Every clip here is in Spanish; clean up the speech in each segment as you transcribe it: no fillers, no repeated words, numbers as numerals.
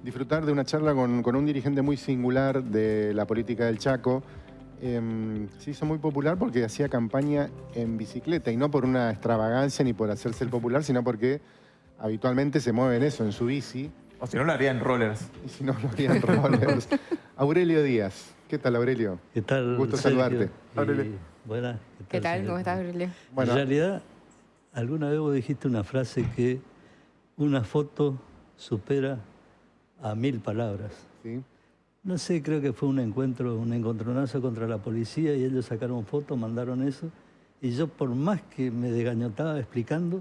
disfrutar de una charla con un dirigente muy singular de la política del Chaco. Se hizo muy popular porque hacía campaña en bicicleta y no por una extravagancia ni por hacerse el popular, sino porque habitualmente se mueve en eso, en su bici. O si no, lo haría en rollers. Y si no, lo harían rollers. Aurelio Díaz. ¿Qué tal, Aurelio? ¿Qué tal, Gusto Sergio? saludarte. Buenas. ¿Qué tal? ¿Cómo estás, Aurelio? Bueno, En realidad, alguna vez vos dijiste una frase que una foto supera a 1000 palabras. sí. No sé, creo que fue un encontronazo contra la policía y ellos sacaron fotos, mandaron eso. Y yo, por más que me desgañotaba explicando,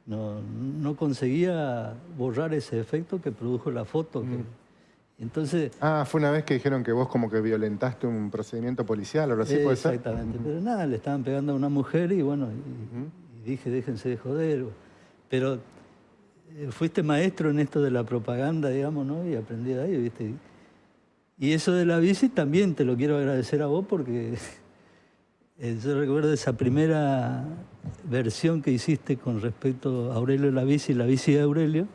no conseguía borrar ese efecto que produjo la foto. Entonces... Fue una vez que dijeron que vos como que violentaste un procedimiento policial, o algo así, ¿puede ser? Exactamente, pero nada, le estaban pegando a una mujer y bueno, y dije, déjense de joder. Pero fuiste maestro en esto de la propaganda, digamos, ¿no? Y aprendí de ahí, ¿viste? Y eso de la bici también te lo quiero agradecer a vos porque yo recuerdo esa primera versión que hiciste con respecto a Aurelio la bici de Aurelio.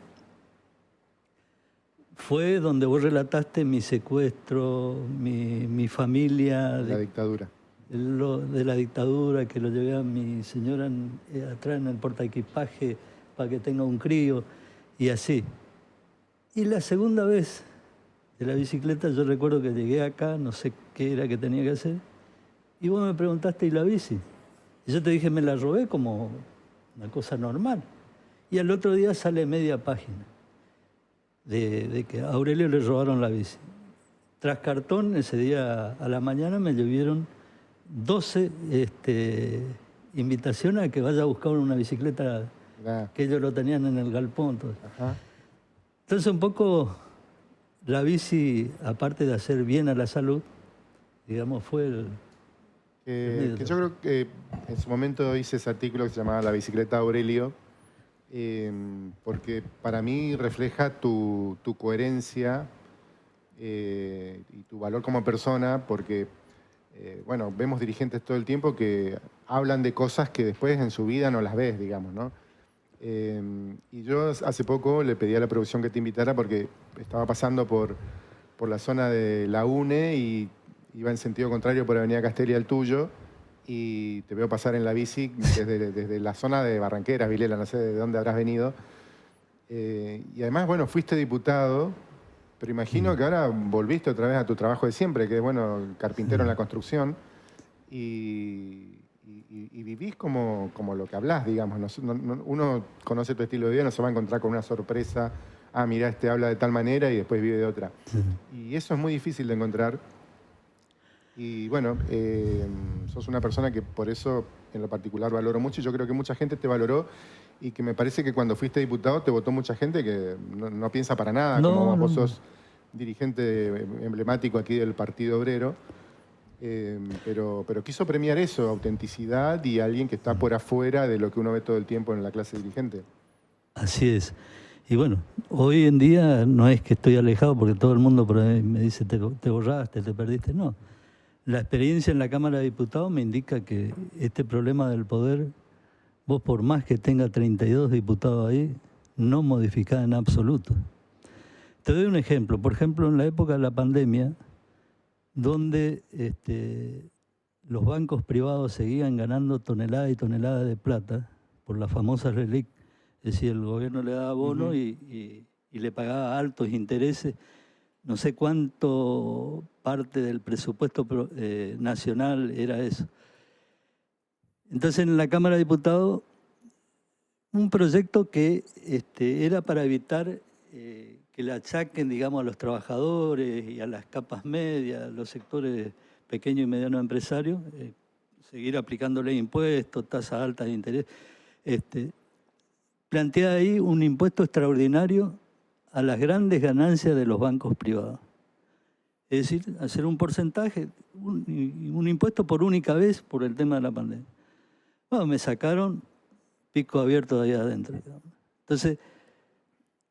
Fue donde vos relataste mi secuestro, mi familia. La dictadura. De la dictadura, que lo llevé a mi señora atrás en el portaequipaje para que tenga un crío, y así. Y la segunda vez de la bicicleta, yo recuerdo que llegué acá, no sé qué era que tenía que hacer, y vos me preguntaste, ¿y la bici? Y yo te dije, me la robé como una cosa normal. Y al otro día sale media página de que a Aurelio le robaron la bici. Tras cartón, ese día a la mañana me llovieron 12 invitaciones a que vaya a buscar una bicicleta que ellos lo tenían en el galpón. Entonces un poco la bici, aparte de hacer bien a la salud, digamos, fue el... Que yo creo que en su momento hice ese artículo que se llamaba La bicicleta de Aurelio, porque para mí refleja tu coherencia y tu valor como persona, porque, bueno, vemos dirigentes todo el tiempo que hablan de cosas que después en su vida no las ves, digamos, ¿no? Y yo hace poco le pedí a la producción que te invitara porque estaba pasando por la zona de la UNE y iba en sentido contrario por Avenida Castelia al tuyo, y te veo pasar en la bici desde la zona de Barranqueras, Vilela, no sé de dónde habrás venido. Y además, bueno, fuiste diputado, pero imagino que ahora volviste otra vez a tu trabajo de siempre, que es, bueno, carpintero en la construcción, y vivís como lo que hablás, digamos. Uno conoce tu estilo de vida, no se va a encontrar con una sorpresa, mirá, este habla de tal manera y después vive de otra. Y eso es muy difícil de encontrar. Y bueno, sos una persona que por eso en lo particular valoro mucho, y yo creo que mucha gente te valoró, y que me parece que cuando fuiste diputado te votó mucha gente que no piensa para nada, como vos sos dirigente emblemático aquí del Partido Obrero, pero quiso premiar eso, autenticidad y alguien que está por afuera de lo que uno ve todo el tiempo en la clase dirigente. Así es. Y bueno, hoy en día no es que estoy alejado porque todo el mundo por ahí me dice te borraste, te perdiste, no. La experiencia en la Cámara de Diputados me indica que este problema del poder, vos por más que tenga 32 diputados ahí, no modificás en absoluto. Te doy un ejemplo. Por ejemplo, en la época de la pandemia, donde los bancos privados seguían ganando toneladas y toneladas de plata por la famosa relic, es decir, el gobierno le daba bono y le pagaba altos intereses. No sé cuánto parte del presupuesto nacional era eso. Entonces, en la Cámara de Diputados, un proyecto que era para evitar que le achaquen, digamos, a los trabajadores y a las capas medias, a los sectores pequeños y medianos empresarios, seguir aplicándole impuestos, tasas altas de interés. Plantea ahí un impuesto extraordinario a las grandes ganancias de los bancos privados. Es decir, hacer un porcentaje, un impuesto por única vez por el tema de la pandemia. Bueno, me sacaron pico abierto de ahí adentro. Entonces,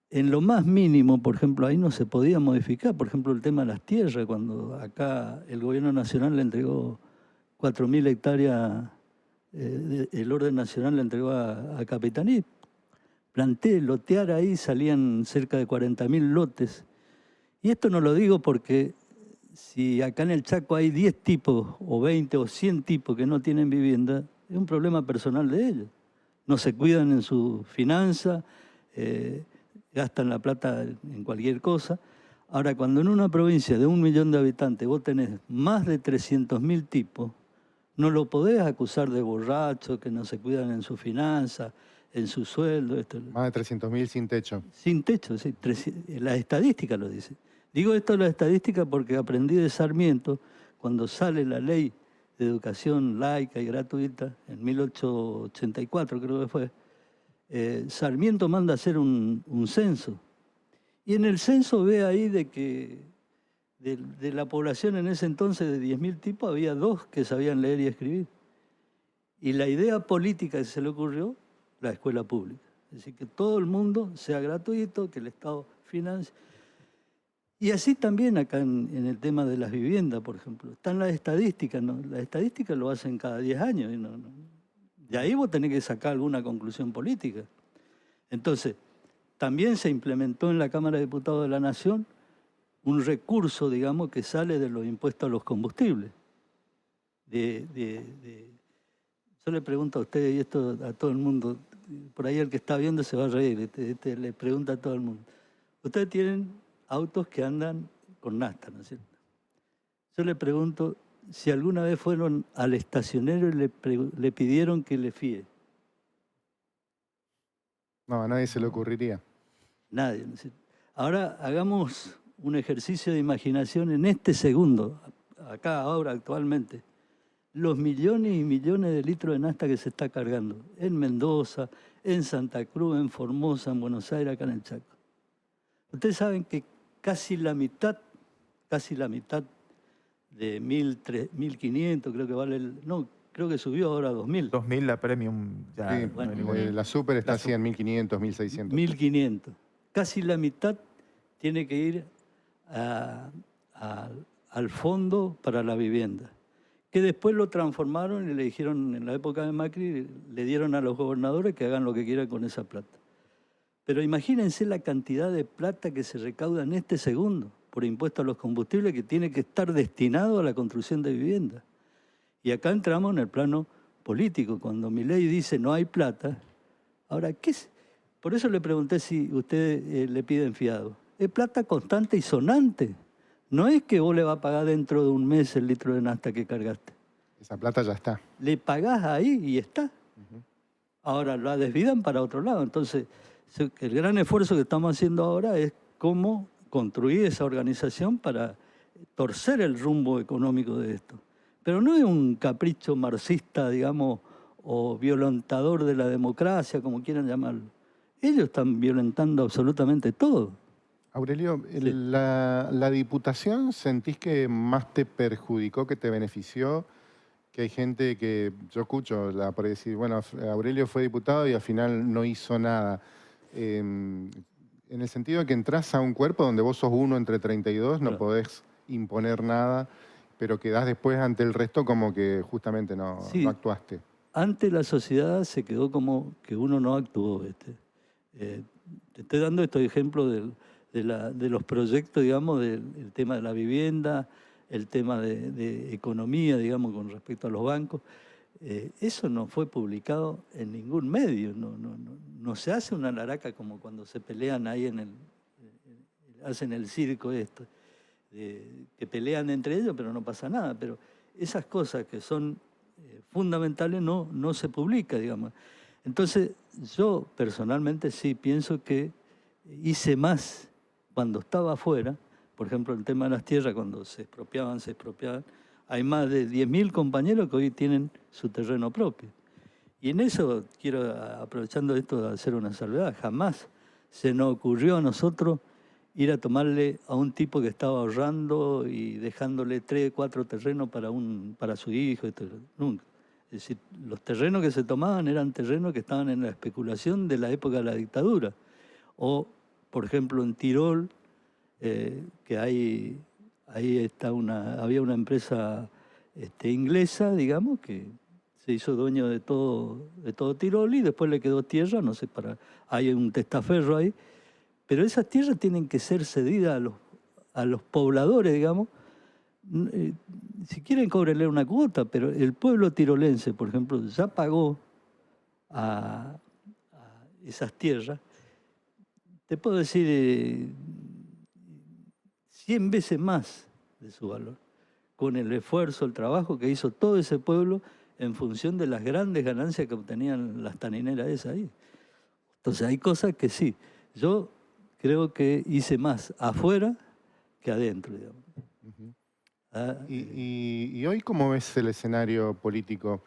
en lo más mínimo, por ejemplo, ahí no se podía modificar. Por ejemplo, el tema de las tierras, cuando acá el gobierno nacional le entregó 4.000 hectáreas, el orden nacional le entregó a Capitaní. Planté, lotear ahí, salían cerca de 40.000 lotes. Y esto no lo digo porque si acá en el Chaco hay 10 tipos, o 20 o 100 tipos que no tienen vivienda, es un problema personal de ellos. No se cuidan en su finanza, gastan la plata en cualquier cosa. Ahora, cuando en una provincia de 1 millón de habitantes vos tenés más de 300.000 tipos, no lo podés acusar de borracho, que no se cuidan en su finanza, en su sueldo. Más de 300.000 sin techo. Sin techo, sí. La estadística lo dice. Digo esto de la estadística porque aprendí de Sarmiento cuando sale la ley de educación laica y gratuita, en 1884 creo que fue. Sarmiento manda a hacer un censo. Y en el censo ve ahí de que de la población en ese entonces de 10.000 tipos, había 2 que sabían leer y escribir. Y la idea política que se le ocurrió, la escuela pública. Es decir, que todo el mundo sea gratuito, que el Estado financie. Y así también acá en el tema de las viviendas, por ejemplo. Están las estadísticas, ¿no? Las estadísticas lo hacen cada 10 años. Y de ahí vos tenés que sacar alguna conclusión política. Entonces, también se implementó en la Cámara de Diputados de la Nación un recurso, digamos, que sale de los impuestos a los combustibles. Yo le pregunto a usted, y esto a todo el mundo, por ahí el que está viendo se va a reír, le pregunta a todo el mundo. Ustedes tienen autos que andan con nafta, ¿no es cierto? Yo le pregunto si alguna vez fueron al estacionero y le pidieron que le fíe. No, a nadie se le ocurriría. Nadie, ¿no es cierto? Ahora hagamos un ejercicio de imaginación en este segundo, acá, ahora, actualmente. Los millones y millones de litros de nafta que se está cargando en Mendoza, en Santa Cruz, en Formosa, en Buenos Aires, acá en el Chaco. Ustedes saben que casi la mitad de 1.500, creo que vale no, creo que subió ahora a 2.000. 2.000 la Premium ya. Sí, bueno, la Super está así en 1.500, 1.600. 1.500. Casi la mitad tiene que ir al fondo para la vivienda, que después lo transformaron y le dijeron, en la época de Macri, le dieron a los gobernadores que hagan lo que quieran con esa plata. Pero imagínense la cantidad de plata que se recauda en este segundo por impuesto a los combustibles, que tiene que estar destinado a la construcción de viviendas. Y acá entramos en el plano político, cuando Milei dice no hay plata. Ahora, ¿qué es? Por eso le pregunté si ustedes le piden fiado. Es plata constante y sonante. No es que vos le vas a pagar dentro de un mes el litro de nafta que cargaste. Esa plata ya está. Le pagás ahí y está. Ahora la desvían para otro lado. Entonces, el gran esfuerzo que estamos haciendo ahora es cómo construir esa organización para torcer el rumbo económico de esto. Pero no es un capricho marxista, digamos, o violentador de la democracia, como quieran llamarlo. Ellos están violentando absolutamente todo. Aurelio, Sí. ¿la diputación sentís que más te perjudicó que te benefició? Que hay gente que, yo escucho, por decir, bueno, Aurelio fue diputado y al final no hizo nada. En el sentido de que entras a un cuerpo donde vos sos uno entre 32, no Claro. podés imponer nada, pero quedás después ante el resto como que justamente no Sí. actuaste. Ante la sociedad se quedó como que uno no actuó. Te estoy dando estos ejemplos de los proyectos, digamos, del tema de la vivienda, el tema de economía, digamos, con respecto a los bancos. Eso no fue publicado en ningún medio. No se hace una laraca como cuando se pelean ahí hacen el circo esto, que pelean entre ellos, pero no pasa nada. Pero esas cosas que son fundamentales no se publica, digamos. Entonces, yo personalmente sí pienso que hice más cuando estaba afuera. Por ejemplo, el tema de las tierras, cuando se expropiaban. Hay más de 10.000 compañeros que hoy tienen su terreno propio. Y en eso quiero, aprovechando esto, hacer una salvedad. Jamás se nos ocurrió a nosotros ir a tomarle a un tipo que estaba ahorrando y dejándole 3, 4 terrenos para su hijo. Nunca. Es decir, los terrenos que se tomaban eran terrenos que estaban en la especulación de la época de la dictadura. O, por ejemplo, en Tirol, que ahí había una empresa inglesa, digamos, que se hizo dueño de todo Tirol y después le quedó tierra, no sé, hay un testaferro ahí, pero esas tierras tienen que ser cedidas a los pobladores, digamos, si quieren cóbrenle una cuota, pero el pueblo tirolense, por ejemplo, ya pagó a esas tierras, te puedo decir 100 veces más de su valor, con el esfuerzo, el trabajo que hizo todo ese pueblo en función de las grandes ganancias que obtenían las tanineras esas ahí. Entonces hay cosas que sí, yo creo que hice más afuera que adentro, digamos. Ujú. Ah, Y hoy, ¿cómo ves el escenario político?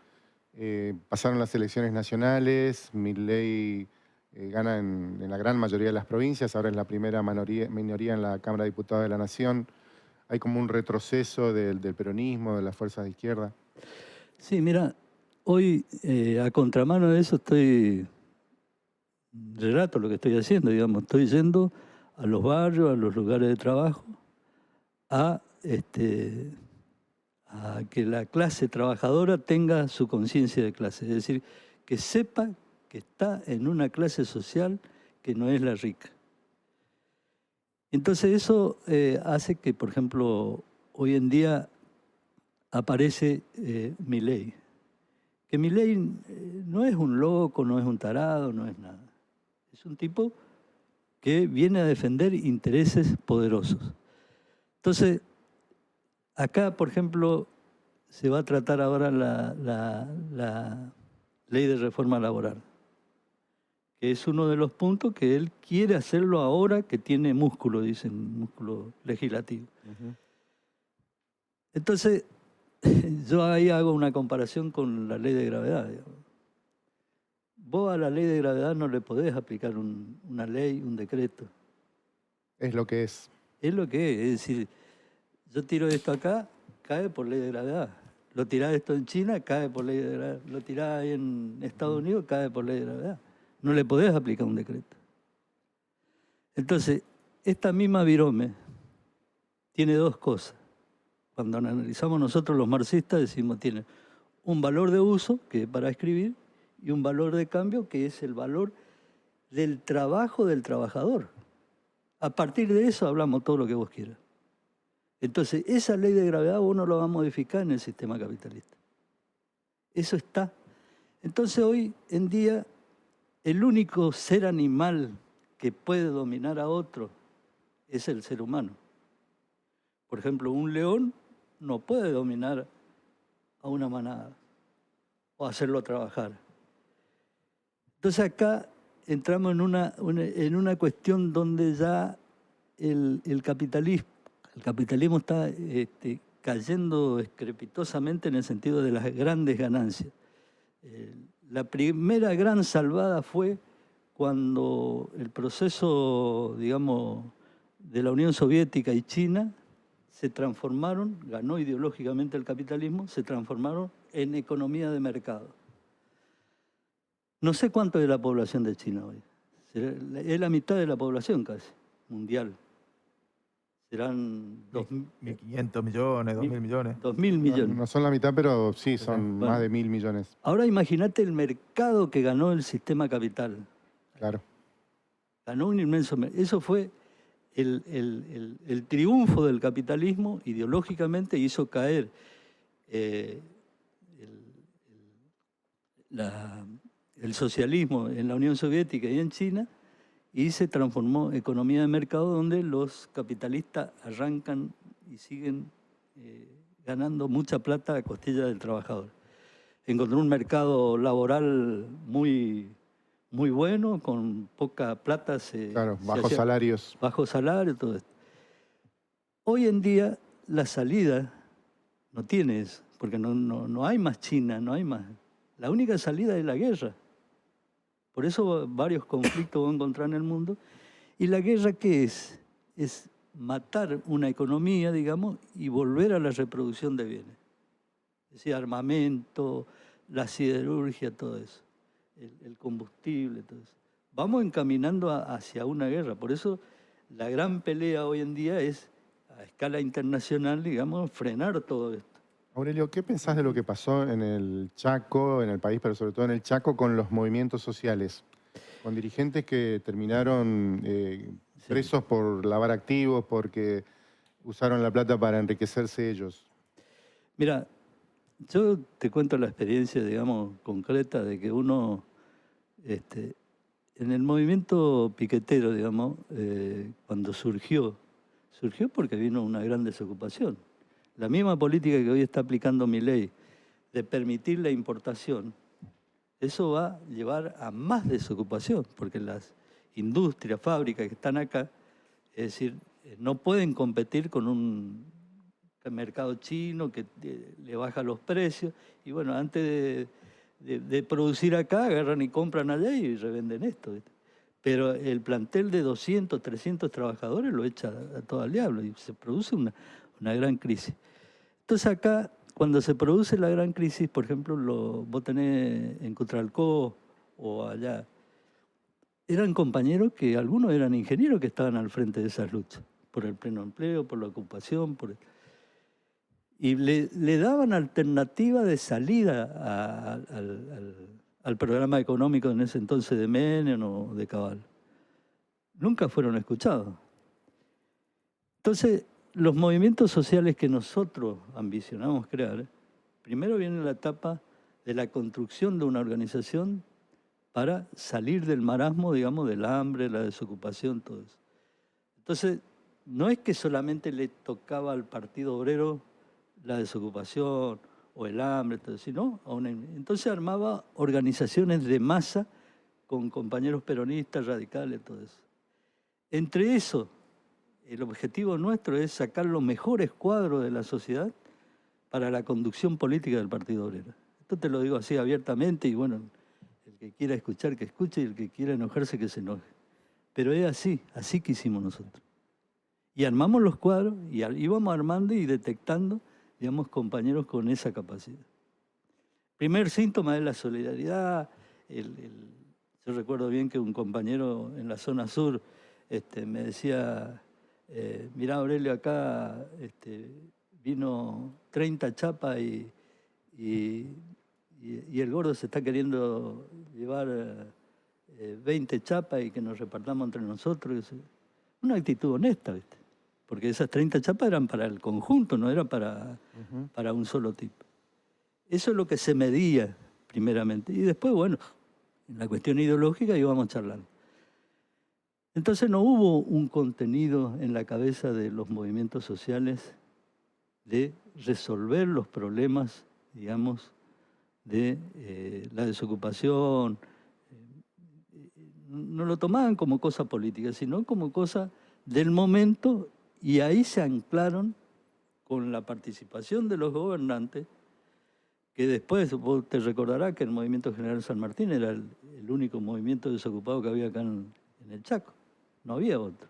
Pasaron las elecciones nacionales, Milei gana en la gran mayoría de las provincias, ahora es la primera minoría en la Cámara de Diputados de la Nación. Hay como un retroceso del peronismo, de las fuerzas de izquierda. sí, mira, hoy a contramano de eso relato lo que estoy haciendo, digamos, estoy yendo a los barrios, a los lugares de trabajo, a, a que la clase trabajadora tenga su conciencia de clase, es decir, que sepa que está en una clase social que no es la rica. Entonces eso hace que, por ejemplo, hoy en día aparece Milei. Que Milei no es un loco, no es un tarado, no es nada. Es un tipo que viene a defender intereses poderosos. Entonces, acá, por ejemplo, se va a tratar ahora la ley de reforma laboral, que es uno de los puntos que él quiere hacerlo ahora que tiene músculo, dicen, músculo legislativo. Ujú. Entonces, yo ahí hago una comparación con la ley de gravedad, digamos. Vos a la ley de gravedad no le podés aplicar una ley, un decreto. Es lo que es. Es lo que es decir, yo tiro esto acá, cae por ley de gravedad. Lo tirás esto en China, cae por ley de gravedad. Lo tirás ahí en Estados Unidos, cae por ley de gravedad. No le podés aplicar un decreto. Entonces, esta misma virome tiene dos cosas. Cuando analizamos nosotros los marxistas decimos tiene un valor de uso, que es para escribir, y un valor de cambio, que es el valor del trabajo del trabajador. A partir de eso hablamos todo lo que vos quieras. Entonces, esa ley de gravedad vos no lo vas a modificar en el sistema capitalista. Eso está. Entonces, hoy en día, el único ser animal que puede dominar a otro es el ser humano. Por ejemplo, un león no puede dominar a una manada o hacerlo trabajar. Entonces acá entramos en una cuestión donde ya el capitalismo está cayendo estrepitosamente en el sentido de las grandes ganancias. La primera gran salvada fue cuando el proceso, digamos, de la Unión Soviética y China se transformaron, ganó ideológicamente el capitalismo, se transformaron en economía de mercado. No sé cuánto es la población de China hoy. Es la mitad de la población casi, mundial. Serán 1.500 millones, 2.000 millones. 2.000 millones. No son la mitad, pero sí, son Bueno. más de 1.000 millones. Ahora imagínate el mercado que ganó el sistema capital. Claro. Ganó un inmenso mercado. Eso fue el triunfo del capitalismo ideológicamente, hizo caer el socialismo en la Unión Soviética y en China, y se transformó en economía de mercado donde los capitalistas arrancan y siguen ganando mucha plata a costilla del trabajador. Encontró un mercado laboral muy bueno, con poca plata. Claro, bajos salarios. Bajo salario, todo esto. Hoy en día la salida no tiene eso, porque no hay más China, no hay más. La única salida es la guerra. Por eso varios conflictos van a encontrar en el mundo. ¿Y la guerra qué es? Es matar una economía, digamos, y volver a la reproducción de bienes. Es decir, armamento, la siderurgia, todo eso. El combustible, todo eso. Vamos encaminando hacia una guerra. Por eso la gran pelea hoy en día es, a escala internacional, digamos, frenar todo esto. Aurelio, ¿qué pensás de lo que pasó en el Chaco, en el país, pero sobre todo en el Chaco, con los movimientos sociales? Con dirigentes que terminaron presos por lavar activos, porque usaron la plata para enriquecerse ellos. Mira, yo te cuento la experiencia, digamos, concreta de que uno, en el movimiento piquetero, digamos, cuando surgió porque vino una gran desocupación. La misma política que hoy está aplicando Milei de permitir la importación, eso va a llevar a más desocupación, porque las industrias, fábricas que están acá, es decir, no pueden competir con un mercado chino que le baja los precios. Y bueno, antes de producir acá, agarran y compran allá y revenden esto, ¿viste? Pero el plantel de 200, 300 trabajadores lo echa a todo al diablo y se produce una gran crisis. Entonces acá, cuando se produce la gran crisis, por ejemplo, vos tenés en Cutralcó o allá, eran compañeros que algunos eran ingenieros que estaban al frente de esas luchas, por el pleno empleo, por la ocupación, y le daban alternativa de salida al programa económico en ese entonces de Menem o de Cabal. Nunca fueron escuchados. Entonces, los movimientos sociales que nosotros ambicionamos crear, primero viene la etapa de la construcción de una organización para salir del marasmo, digamos, del hambre, la desocupación, todo eso. Entonces, no es que solamente le tocaba al Partido Obrero la desocupación o el hambre, todo, sino entonces armaba organizaciones de masa con compañeros peronistas, radicales, todo eso. Entre eso, el objetivo nuestro es sacar los mejores cuadros de la sociedad para la conducción política del Partido Obrero. Esto te lo digo así abiertamente y bueno, el que quiera escuchar que escuche y el que quiera enojarse que se enoje. Pero es así que hicimos nosotros. Y armamos los cuadros y íbamos armando y detectando, digamos, compañeros con esa capacidad. Primer síntoma es la solidaridad. Yo recuerdo bien que un compañero en la zona sur me decía, mirá Aurelio, acá vino 30 chapas y el gordo se está queriendo llevar 20 chapas y que nos repartamos entre nosotros. Una actitud honesta, ¿viste? Porque esas 30 chapas eran para el conjunto, no era para un solo tipo. Eso es lo que se medía primeramente. Y después, bueno, en la cuestión ideológica íbamos charlando. Entonces no hubo un contenido en la cabeza de los movimientos sociales de resolver los problemas, digamos, de la desocupación. No lo tomaban como cosa política, sino como cosa del momento, y ahí se anclaron con la participación de los gobernantes, que después vos te recordarás que el Movimiento General San Martín era el único movimiento desocupado que había acá en el Chaco, no había otro.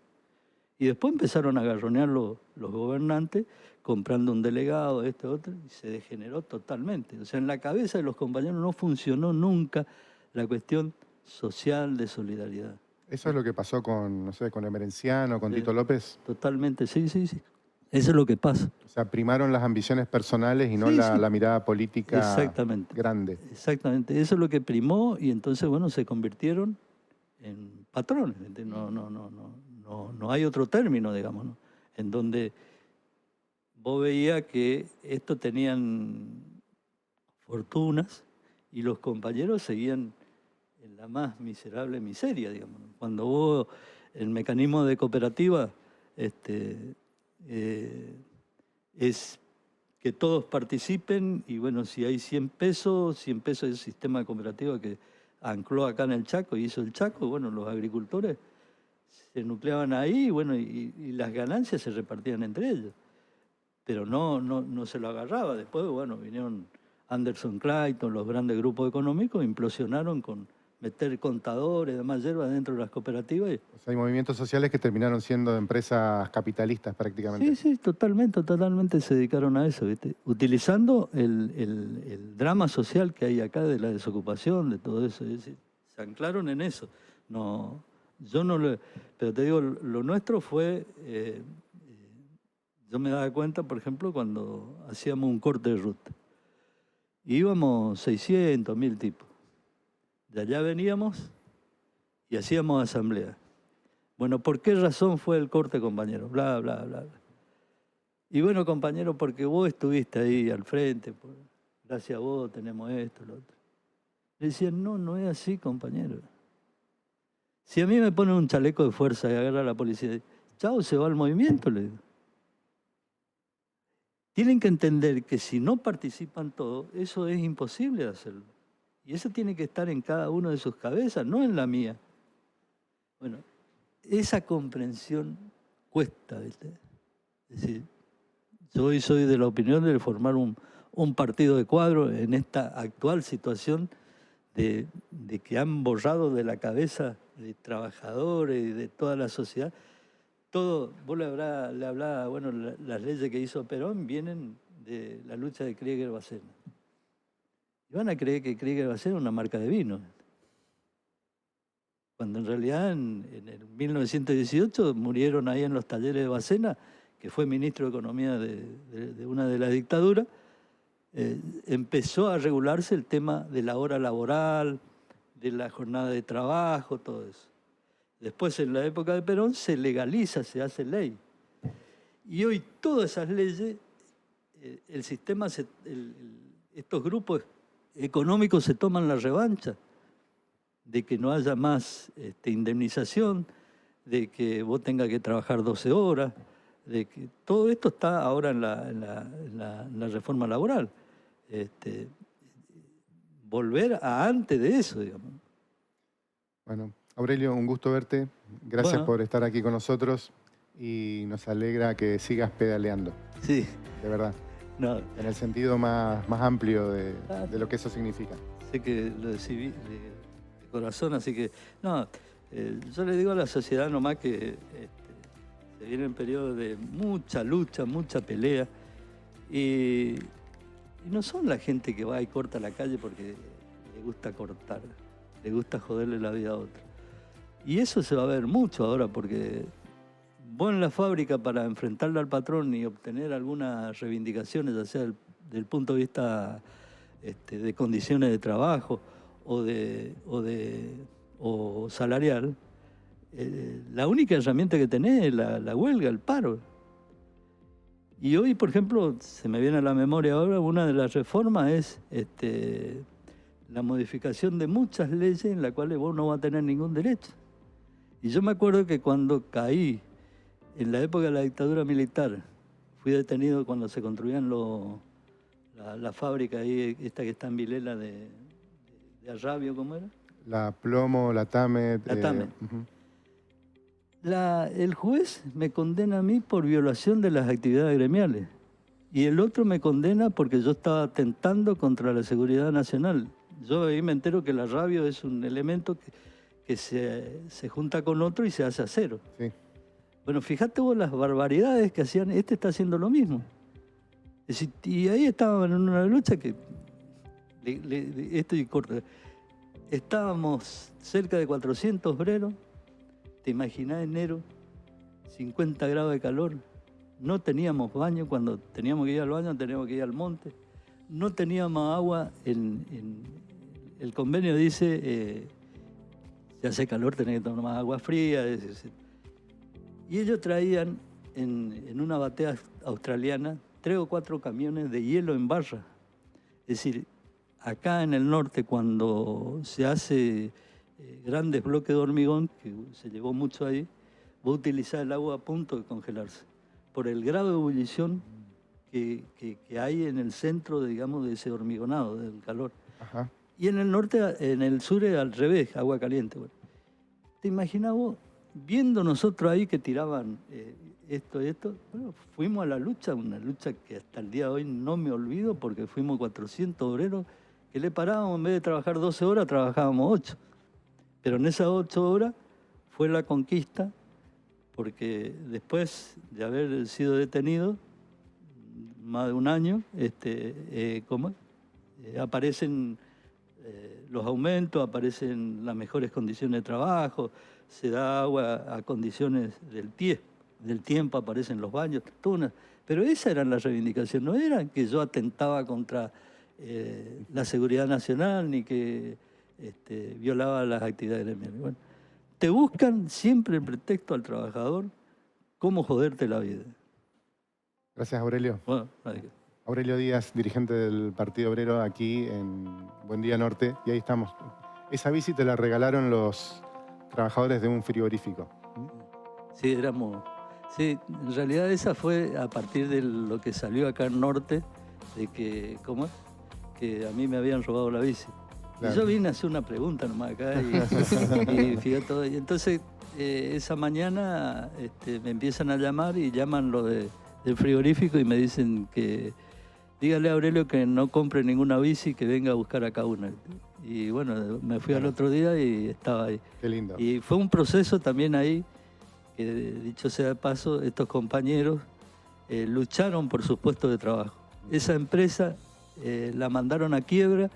Y después empezaron a agarronear los gobernantes, comprando un delegado, otro, y se degeneró totalmente. O sea, en la cabeza de los compañeros no funcionó nunca la cuestión social de solidaridad. ¿Eso es lo que pasó con, no sé, con Emerenciano, con Tito López? Totalmente, sí. Eso es lo que pasa. O sea, primaron las ambiciones personales y no Sí. la mirada política grande. Exactamente, eso es lo que primó y entonces, bueno, se convirtieron en patrones. No hay otro término, digamos, ¿no? En donde vos veías que estos tenían fortunas y los compañeros seguían en la más miserable miseria, digamos, ¿no? Cuando vos, el mecanismo de cooperativa es que todos participen y bueno, si hay 100 pesos es el sistema de cooperativa que ancló acá en el Chaco y hizo el Chaco, bueno, los agricultores se nucleaban ahí, bueno, y las ganancias se repartían entre ellos. Pero no se lo agarraba. Después, bueno, vinieron Anderson Clayton, los grandes grupos económicos, implosionaron con meter contadores, demás hierbas dentro de las cooperativas. O sea, hay movimientos sociales que terminaron siendo empresas capitalistas prácticamente. Sí, totalmente se dedicaron a eso, ¿viste? Utilizando el drama social que hay acá de la desocupación, de todo eso. Es decir, se anclaron en eso. No, yo no lo... Pero te digo, lo nuestro fue... yo me daba cuenta, por ejemplo, cuando hacíamos un corte de ruta. Íbamos 600, 1000 tipos. De allá veníamos y hacíamos asamblea. Bueno, ¿por qué razón fue el corte, compañero? Bla. Y bueno, compañero, porque vos estuviste ahí al frente, gracias a vos tenemos esto, lo otro. Le decían, no, no es así, compañero. Si a mí me ponen un chaleco de fuerza y agarra a la policía, chao, se va al movimiento, le digo. Tienen que entender que si no participan todos, eso es imposible de hacerlo. Y eso tiene que estar en cada uno de sus cabezas, no en la mía. Bueno, esa comprensión cuesta, ¿viste? Es decir, yo hoy soy de la opinión de formar un partido de cuadro en esta actual situación de que han borrado de la cabeza de trabajadores y de toda la sociedad. Todo, vos le hablaba, bueno, las leyes que hizo Perón vienen de la lucha de Krieger-Bacena. Y van a creer que Krieger-Bacena es una marca de vino. Cuando en realidad en el 1918 murieron ahí en los talleres de Bacena, que fue ministro de Economía de una de las dictaduras, empezó a regularse el tema de la hora laboral, de la jornada de trabajo, todo eso. Después, en la época de Perón, se legaliza, se hace ley. Y hoy todas esas leyes, el sistema, estos grupos económicos se toman la revancha de que no haya más indemnización, de que vos tengas que trabajar 12 horas, de que todo esto está ahora en la reforma laboral. Volver a antes de eso, digamos. Bueno, Aurelio, un gusto verte. Gracias por estar aquí con nosotros y nos alegra que sigas pedaleando. Sí. De verdad. No. En el sentido más amplio de lo que eso significa. Sé que lo decidí de corazón, así que, no, yo le digo a la sociedad nomás que se vienen periodos de mucha lucha, mucha pelea, y no son la gente que va y corta la calle porque le gusta cortar, le gusta joderle la vida a otro. Y eso se va a ver mucho ahora porque vos en la fábrica para enfrentarle al patrón y obtener algunas reivindicaciones, ya sea del punto de vista de condiciones de trabajo o salarial, la única herramienta que tenés es la huelga, el paro. Y hoy, por ejemplo, se me viene a la memoria ahora, una de las reformas es la modificación de muchas leyes en las cuales vos no vas a tener ningún derecho. Y yo me acuerdo que cuando caí en la época de la dictadura militar, fui detenido cuando se construían la fábrica ahí, esta que está en Vilela de Arrabio, ¿cómo era? La Plomo, la Tamet. La Tamet. El juez me condena a mí por violación de las actividades gremiales y el otro me condena porque yo estaba atentando contra la seguridad nacional. Yo ahí me entero que el Arrabio es un elemento que se junta con otro y se hace acero. Sí. Bueno, fíjate vos las barbaridades que hacían, está haciendo lo mismo. Es decir, y ahí estaban en una lucha que, esto y corto, estábamos cerca de 400 obreros, te imaginás enero, 50 grados de calor, no teníamos baño, cuando teníamos que ir al baño teníamos que ir al monte, no teníamos agua, el convenio dice, si hace calor tenés que tomar más agua fría, y ellos traían en una batea australiana 3 o 4 camiones de hielo en barra. Es decir, acá en el norte cuando se hace grandes bloques de hormigón, que se llevó mucho ahí, vos utilizás el agua a punto de congelarse, por el grado de ebullición que hay en el centro, digamos, de ese hormigonado, del calor. Ajá. Y en el norte, en el sur es al revés, agua caliente. Bueno, ¿te imaginás vos? Viendo nosotros ahí que tiraban esto y esto, bueno, fuimos a la lucha, una lucha que hasta el día de hoy no me olvido porque fuimos 400 obreros que le parábamos, en vez de trabajar 12 horas, trabajábamos 8. Pero en esas 8 horas fue la conquista, porque después de haber sido detenido, más de un año, aparecen los aumentos, aparecen las mejores condiciones de trabajo, se da agua a condiciones del tiempo, aparecen los baños, pero esa era la reivindicación, no era que yo atentaba contra la seguridad nacional ni que violaba las actividades gremiales. Bueno, te buscan siempre el pretexto al trabajador cómo joderte la vida. Gracias, Aurelio. Bueno, no hay que- Aurelio Díaz, dirigente del Partido Obrero aquí en Buen Día Norte. Y ahí estamos. Esa bici te la regalaron los trabajadores de un frigorífico. Sí, éramos. Sí, en realidad esa fue a partir de lo que salió acá en Norte, de que, ¿cómo es? Que a mí me habían robado la bici. Claro. Y yo vine a hacer una pregunta nomás acá y fíjate todo. Y entonces esa mañana me empiezan a llamar y llaman del frigorífico y me dicen que dígale a Aurelio que no compre ninguna bici, que venga a buscar acá una. Y bueno, me fui al otro día y estaba ahí. Qué lindo. Y fue un proceso también ahí, que dicho sea de paso, estos compañeros lucharon por sus puestos de trabajo. Esa empresa la mandaron a quiebra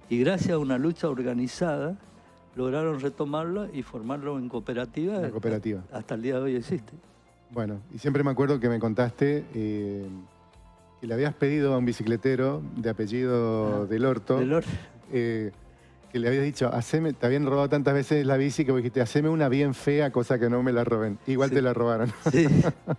y gracias a una lucha organizada lograron retomarla y formarlo en cooperativa. La cooperativa. Hasta el día de hoy existe. Bueno, y siempre me acuerdo que me contaste que le habías pedido a un bicicletero de apellido Del Orto, que le habías dicho, te habían robado tantas veces la bici que vos dijiste, haceme una bien fea, cosa que no me la roben. Igual Sí. te la robaron. Sí,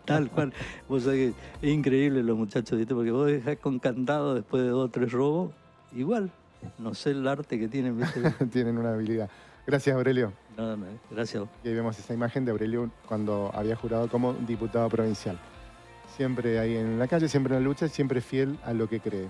tal cual. Vos sabés que es increíble los muchachos, ¿viste? Porque vos dejás con candado después de 2 o 3 robos, igual. No sé el arte que tienen, ¿viste? Tienen una habilidad. Gracias, Aurelio. No, gracias a vos. Y ahí vemos esa imagen de Aurelio cuando había jurado como diputado provincial. Siempre ahí en la calle, siempre en la lucha, siempre fiel a lo que cree.